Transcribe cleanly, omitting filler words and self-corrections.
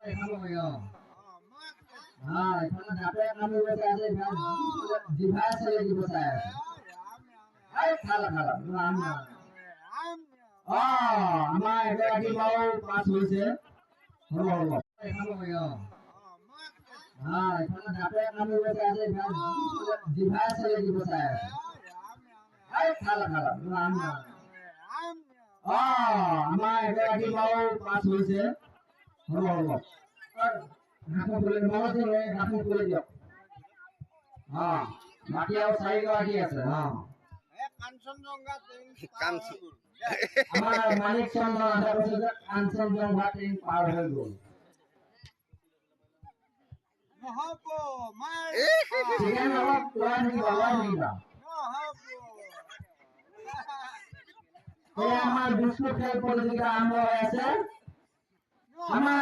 এইফালে দাঁতে কামুৰিবলৈ আছে, জিভাই আছে লাগিব চাই আছে। খালা আমাৰ এগৰাকী বাৰু পাছ হৈছে। হ'ব এইফালে দাঁতে কামুৰিবলৈ আছে, জিভাই আছে লাগিব চাই আছে। খালা আমাৰ এগৰাকী বাৰু পাছ হৈছে। হ'ব ঘাঁহো খুলি দিয়ক। বাকী আৰু 4গৰাকী আছে। আমাৰ মানিক চন্দ্ৰ আধা কৈছে যে কাঞ্চনজংঘা ট্ৰেইন পাৰ হৈ গ'ল। আমাৰ বিস্কুট খেল প্ৰতিযোগিতা আৰম্ভ হৈ আছে। আমাৰ